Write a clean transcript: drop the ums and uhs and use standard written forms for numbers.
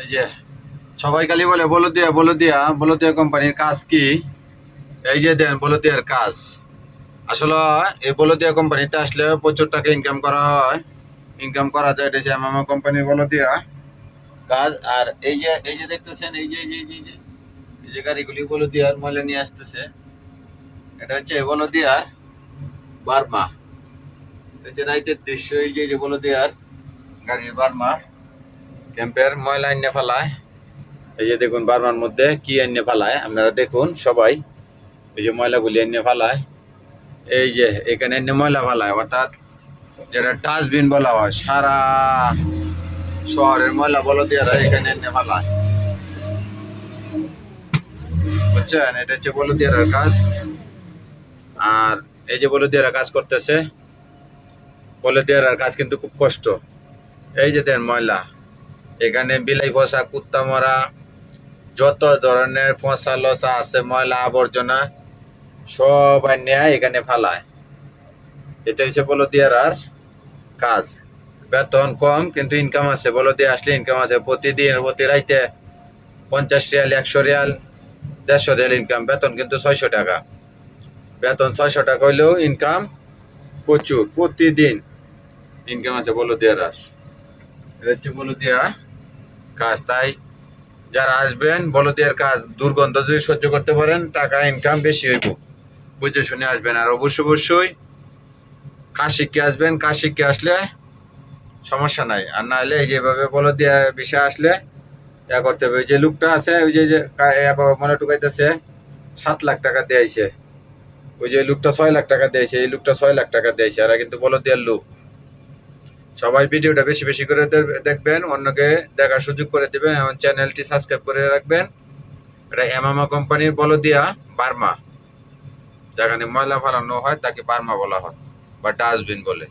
এই যে সবাই খালি বলে বলদিয়া বলদিয়া বলদিয়া কোম্পানির কাজ কি? এই যে দেন বলদিয়ার কাজ। আসলে এই বলদিয়া কোম্পানিতে আসলে প্রচুর টাকা ইনকাম করা হয়, ইনকাম করা যায়। এটা হচ্ছে এমএমএ কোম্পানির বলদিয়া কাজ। আর এই যে দেখতেছেন, এই যে গাড়িগুলি বলদিয়ার ময়লা নিয়ে আসতেছে, এটা হচ্ছে বলদিয়ার বার্মা। হচ্ছে রাইতের দৃশ্য। এই যে বলদিয়ার গাড়ির বার্মা ক্যাম্পের ময়লা এনে ফেলায়। এই যে দেখুন বার্মার মধ্যে কি এনে ফেলায়, আপনারা দেখুন সবাই। এই যে ময়লাগুলি এনে ফেলায়, এই যে এখানে এনে ময়লা ফেলায়, অর্থাৎ যেটা ডাস্টবিন বলা হয়। সারা শহরের ময়লা বলদিয়ারা এখানে এনে ফেলায়, বুঝছেন? এটা হচ্ছে বলদিয়ার কাজ। আর এই যে বলদিয়ারা কাজ করতেছে, বলদিয়ার কাজ কিন্তু খুব কষ্ট। এই যে দেন ময়লা, এখানে বিলাই পচা, কুত্তা মরা, যত ধরনের পচা লচা আছে, ময়লা আবর্জনা সব নেয় এখানে ফালায়। এটা হচ্ছে বলদিয়ার কাজ। বেতন কম কিন্তু ইনকাম আছে। বলদিয়া আসলে ইনকাম আছে। প্রতিদিন প্রতি রাইতে 50 রিয়াল, 100 রিয়াল, 150 রিয়াল ইনকাম। বেতন কিন্তু 600 টাকা। বেতন 600 টাকা হইলেও ইনকাম প্রচুর। প্রতিদিন ইনকাম আছে বলদিয়ার। এটা হচ্ছে বলদিয়া কাজ। তাই যারা আসবেন বলদিয়ার কাজ, দুর্গন্ধ যদি সহ্য করতে পারেন, টাকা ইনকাম বেশি হইব। বুঝে শুনে আসবেন। আর অবশ্যই কাশিককে আসবেন। কাশিককে আসলে সমস্যা নাই। আর না হলে এই যেভাবে বলদিয়া বিষয় আসলে ইয়া করতে হবে। ওই যে লোকটা আছে, ওই যে মনে টুকাইতেছে 7 লাখ টাকা দিয়েছে। ওই যে লোকটা 6 লাখ টাকা দিয়েছে, এই লোকটা 6 লাখ টাকা দিয়েছে। এরা কিন্তু বলদিয়ার লোক। সবাই ভিডিওটা বেশি বেশি করে দেখবেন, অন্যকে দেখার সুযোগ করে দিবেন এবং চ্যানেলটি সাবস্ক্রাইব করে রাখবেন। এটা এমামা কোম্পানির বলদিয়া বার্মা। যেখানে ময়লা ফালানো হয় তাকে বার্মা বলা হয় বা ডাস্টবিন বলে।